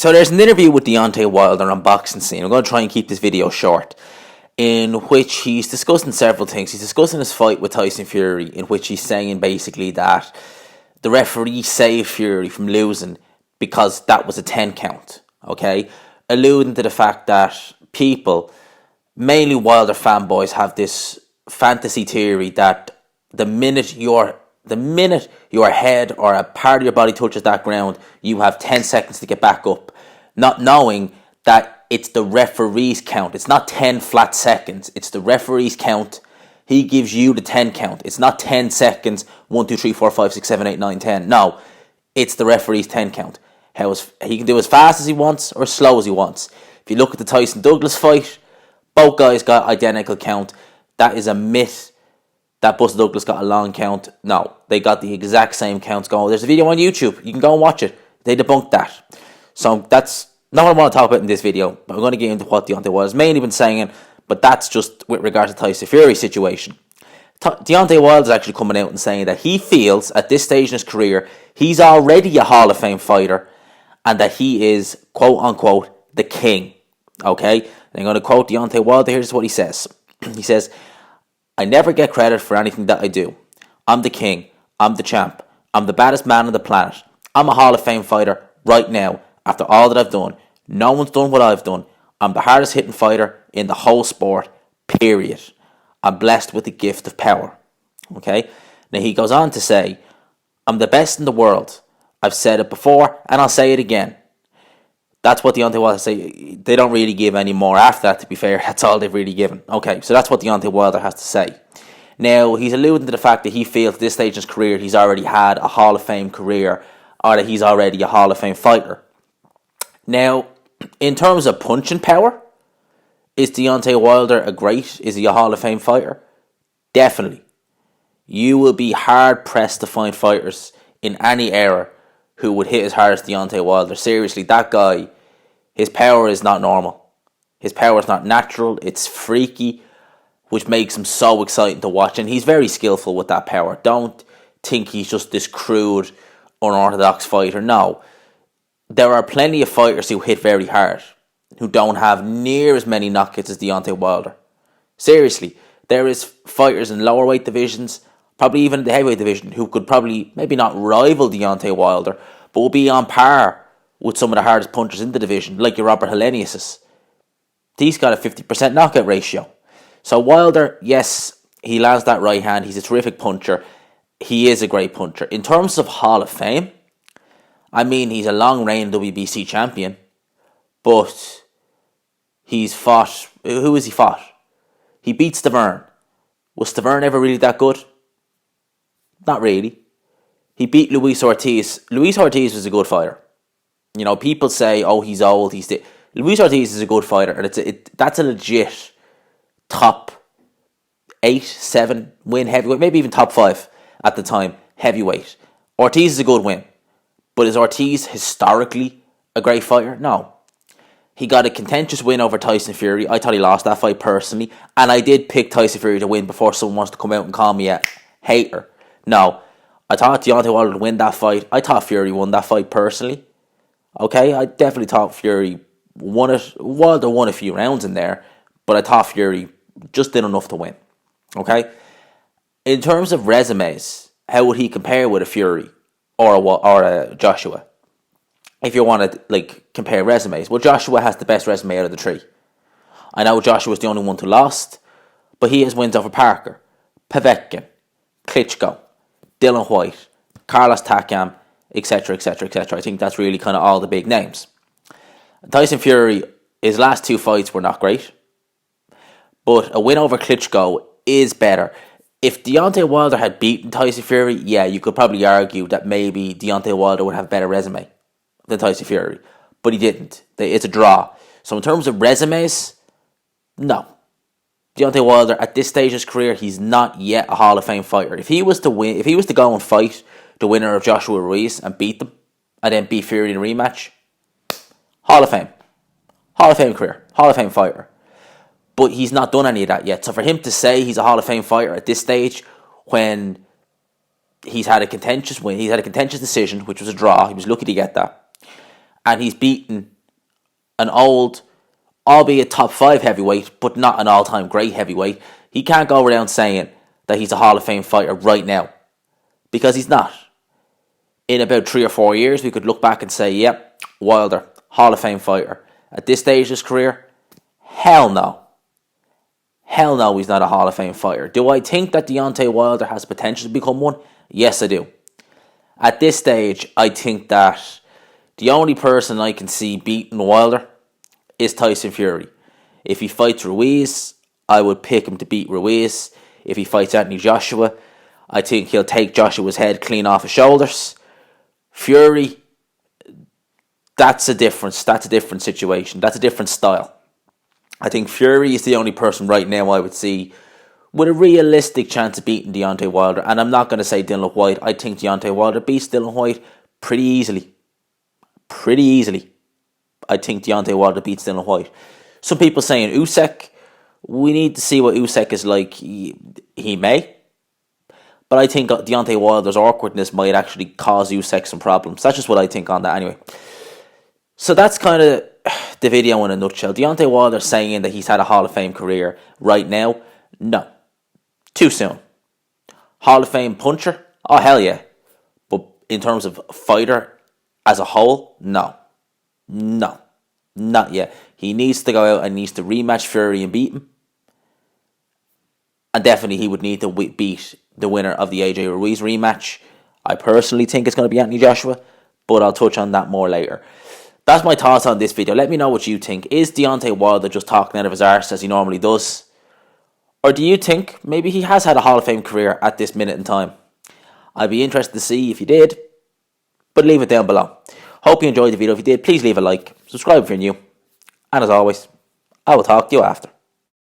So there's an interview with Deontay Wilder on Boxing Scene. I'm going to try and keep this video short, in which he's discussing several things. He's discussing his fight with Tyson Fury, in which he's saying basically that the referee saved Fury from losing because that was a 10 count, okay? Alluding to the fact that people, mainly Wilder fanboys, have this fantasy theory that the minute your head or a part of your body touches that ground, you have 10 seconds to get back up, not knowing that it's the referee's count. It's not 10 flat seconds. It's the referee's count. He gives you the 10 count. It's not 10 seconds, 1, 2, 3, 4, 5, 6, 7, 8, 9, 10. No, it's the referee's 10 count. He can do as fast as he wants or as slow as he wants. If you look at the Tyson Douglas fight, both guys got identical count. That is a myth that Buster Douglas got a long count. No, they got the exact same counts going. There's a video on YouTube. You can go and watch it. They debunked that. So that's not what I want to talk about in this video. But I'm going to get into what Deontay Wilder's mainly been saying, but that's just with regard to Tyson Fury's situation. Deontay Wilder's actually coming out and saying that he feels at this stage in his career he's already a Hall of Fame fighter and that he is, quote unquote, the king. Okay? And I'm going to quote Deontay Wilder. Here's what he says. He says, "I never get credit for anything that I do. I'm the king. I'm the champ. I'm the baddest man on the planet. I'm a Hall of Fame fighter right now after all that I've done. No one's done what I've done. I'm the hardest hitting fighter in the whole sport, period. I'm blessed with the gift of power." Okay? Now he goes on to say, "I'm the best in the world. I've said it before and I'll say it again." That's what Deontay Wilder say. They don't really give any more after that, to be fair. That's all they've really given. Okay, so that's what Deontay Wilder has to say. Now, he's alluding to the fact that he feels at this stage in his career he's already had a Hall of Fame career, or that he's already a Hall of Fame fighter. Now, in terms of punching power, is Deontay Wilder is he a Hall of Fame fighter? Definitely. You will be hard pressed to find fighters in any era who would hit as hard as Deontay Wilder. Seriously, that guy, his power is not normal. His power is not natural. It's freaky, which makes him so exciting to watch. And he's very skillful with that power. Don't think he's just this crude, unorthodox fighter. No. There are plenty of fighters who hit very hard, who don't have near as many knockouts as Deontay Wilder. Seriously, there is fighters in lower weight divisions, probably even the heavyweight division, who could probably maybe not rival Deontay Wilder, but will be on par with some of the hardest punchers in the division, like your Robert Heleniuses. He's got a 50% knockout ratio. So Wilder, yes, he lands that right hand. He's a terrific puncher. He is a great puncher. In terms of Hall of Fame, I mean, he's a long-reign WBC champion, but he's fought... Who has he fought? He beat Stavern. Was Stavern ever really that good? Not really. He beat Luis Ortiz. Luis Ortiz was a good fighter. You know, people say, oh, he's old. Luis Ortiz is a good fighter, and that's a legit top 8, 7 win heavyweight, maybe even top 5 at the time heavyweight. Ortiz is a good win, but is Ortiz historically a great fighter? No. He got a contentious win over Tyson Fury. I thought he lost that fight personally, and I did pick Tyson Fury to win before someone wants to come out and call me a hater. No, I thought Deontay Wilder would win that fight. I thought Fury won that fight personally. Okay, I definitely thought Fury won it. Wilder won a few rounds in there, but I thought Fury just did enough to win. Okay? In terms of resumes, how would he compare with a Fury or a Joshua? If you want to compare resumes, well, Joshua has the best resume out of the three. I know Joshua's the only one who lost, but he has wins over Parker, Povetkin, Klitschko, Dylan White, Carlos Takam, etc., etc., etc. I think that's really kind of all the big names. Tyson Fury, his last 2 fights were not great, but a win over Klitschko is better. If Deontay Wilder had beaten Tyson Fury, yeah, you could probably argue that maybe Deontay Wilder would have a better resume than Tyson Fury, but he didn't. It's a draw. So in terms of resumes, no. Deontay Wilder, at this stage of his career, he's not yet a Hall of Fame fighter. If he was to go and fight the winner of Joshua Ruiz and beat them, and then beat Fury in a rematch, Hall of Fame. Hall of Fame career. Hall of Fame fighter. But he's not done any of that yet. So for him to say he's a Hall of Fame fighter at this stage, when he's had a contentious win, he's had a contentious decision, which was a draw, he was lucky to get that, and he's beaten an old, albeit top 5 heavyweight, but not an all-time great heavyweight. He can't go around saying that he's a Hall of Fame fighter right now, because he's not. In about 3 or 4 years, we could look back and say, yep, Wilder, Hall of Fame fighter. At this stage of his career, hell no. Hell no, he's not a Hall of Fame fighter. Do I think that Deontay Wilder has potential to become one? Yes, I do. At this stage, I think that the only person I can see beating Wilder is Tyson Fury. If he fights Ruiz, I would pick him to beat Ruiz. If he fights Anthony Joshua, I think he'll take Joshua's head clean off his shoulders. Fury, that's a different situation. That's a different style. I think Fury is the only person right now I would see with a realistic chance of beating Deontay Wilder. And I'm not going to say Dylan White. I think Deontay Wilder beats Dylan White pretty easily. Pretty easily. I think Deontay Wilder beats Dylan White. Some people saying Usyk. We need to see what Usyk is like. He may. But I think Deontay Wilder's awkwardness might actually cause Usyk some problems. That's just what I think on that anyway. So that's kind of the video in a nutshell. Deontay Wilder saying that he's had a Hall of Fame career right now. No. Too soon. Hall of Fame puncher? Oh, hell yeah. But in terms of fighter as a whole, no. No. Not yet. He needs to go out and needs to rematch Fury and beat him. And definitely he would need to beat the winner of the AJ Ruiz rematch. I personally think it's going to be Anthony Joshua, but I'll touch on that more later. That's my thoughts on this video. Let me know what you think. Is Deontay Wilder just talking out of his arse as he normally does? Or do you think maybe he has had a Hall of Fame career at this minute in time? I'd be interested to see if you did, but leave it down below. Hope you enjoyed the video. If you did, please leave a like, subscribe if you're new, and as always, I will talk to you after.